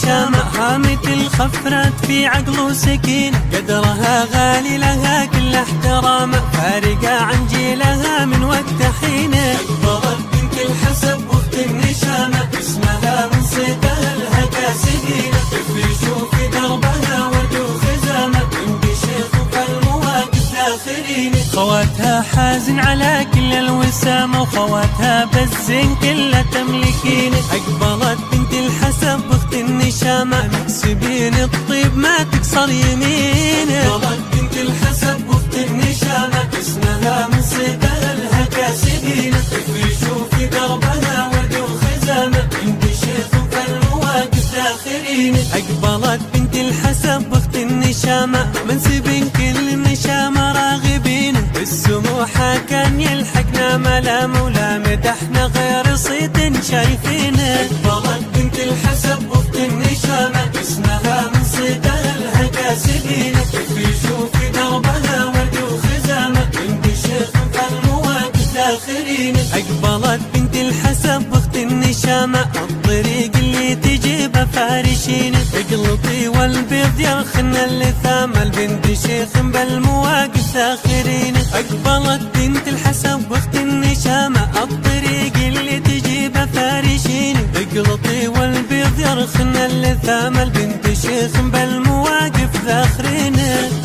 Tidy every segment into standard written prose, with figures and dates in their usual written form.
النشامة، حامة الخفرات في عقل وسكين، قدرها غالي لها كل احترامه، فارقة عن جيلها من وقت حينه. أكبرت بنت الحسب وقت النشامة، اسمها من صيتها لها كاسدينة، يفرشوا دربها ورد وخزامة، عند شيخ فالمواقف داخلين. خواتها حازن على كل الوسامة، وخواتها بالزين كلها تملكين. أقبلت بنت الحسب وقت النشامة، مكسبين الطيب ما تكسر يمينه. أقبلت بنت الحسب وقت النشامة، اسمها من صيتها لها كاسدينة، يفرشوا في دربها ورد وخزامة، عند شيخ فالمواقف داخلين. أقبلت بنت الحسب وقت النشامة، منسبين كل النشامة راغبين، السموحة كان يلحقنا ملام ولا مدحنا غير صيت شايفينه. أقبلت بنت الحسب وقت النشامة، اسمها من صيتها لها كاسدينة، يفرشوا في دربها ورد وخزامة، عند شيخ فالمواقف داخلين. أقبلت بنت الحسب وقت النشامة، الطريق اللي تجيبه فارشين، اقلطي والبيض يرخن اللثام، البنت شيخ بالمواقف داخرين. أقبلت بنت الحسب وقت النشامة، الطريق اللي تجيبه فارشين، اقلطي والبيض يرخن اللثام، البنت شيخ بالمواقف داخرين.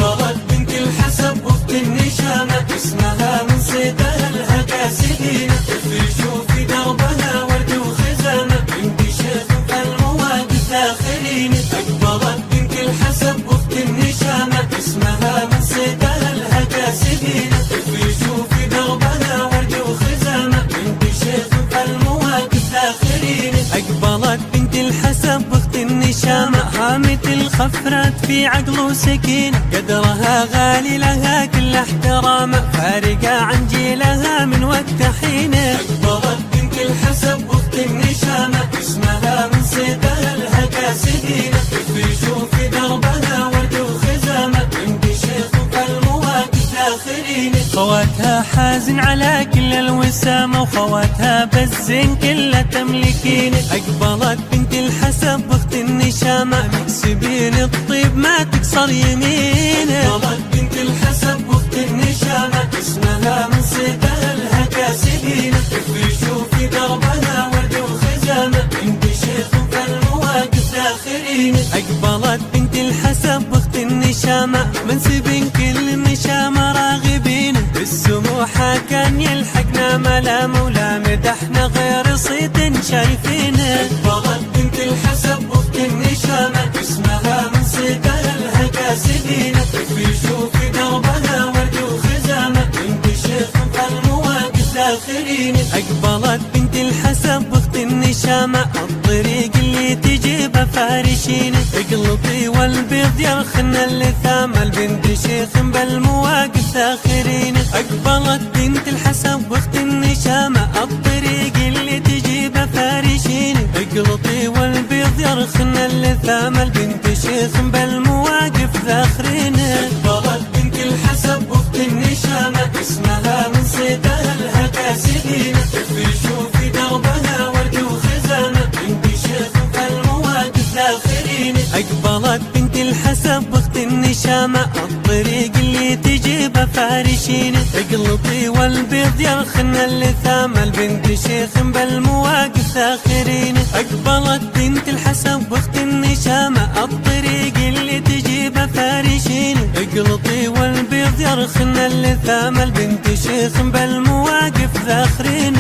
أقبلت بنت الحسب وقت النشامة، اسمها من صيتها لها كاسدينة، يفرشوا في دربها ورد وخزامة، عند شيخ فالمواقف داخلين. أقبلت بنت الحسب وقت النشامة، اسمها من صيتها لها كاسدينة، يفرشوا في دربها ورد وخزامة، عند شيخ فالمواقف داخلين. أقبلت بنت الحسب وقت النشامة، حامة الخفرات في عقل وسكين، قدرها غالي لها كل احترامه، فارقة عن جيلها من وقت حينه. أقبلت بنت الحسب وقت النشامة، اسمها من صيتها لها كاسدينة، يفرشوا في دربها ورد وخزامة، عند شيخ فالمواقف داخلين. خواتها حازن على كل الوسامة، وخواتها بالزين كلها تملكين. أقبلت بنت الحسب وقت النشامة، مكسبين الطيب ما تكسر يمينه. أقبلت بنت الحسب وقت النشامة، اسمها من صيتها لها كاسدينة، يفرشوا في دربها ورد وخزامة، عند شيخ فالمواقف داخلين. أقبلت بنت الحسب وقت النشامة، منسبين كل النشامة راغبين، السموحة كان يلحقنا ملام ولا مدحنا غير صيت شايفينه. أقبلت بنت الحسب وقت النشامة، اسمها من صيتها لها كاسدينة، يفرشوا في دربها ورد وخزامة، عند شيخ فالمواقف داخلين. أقبلت بنت الحسب وقت النشامة، الطريق اللي تجيبه فارشين، اقلطي والبيض يرخن اللثام، البنت شيخ بالمواقف داخرين. أقبلت بنت الحسب وقت النشامة، الطريق اللي تجيبه فارشين، اقلطي والبيض يرخن اللثام، البنت شيخ بالمواقف داخرين. أقبلت بنت الحسب وقت النشامة، اسمها من صيتها لها كاسدينة، يفرشوا في دربها ورد وخزامة، عند شيخ فالمواقف داخلين. أقبلت بنت الحسب وقت النشامة، الطريق اللي تجيبه فارشين، اقلطي والبيض يرخن اللثام، البنت شيخ بالمواقف داخرين. أقبلت بنت الحسب وقت النشامة، الطريق اللي تجيبه فارشين، اقلطي والبيض يرخن اللثام، البنت شيخ بالمواقف داخرين.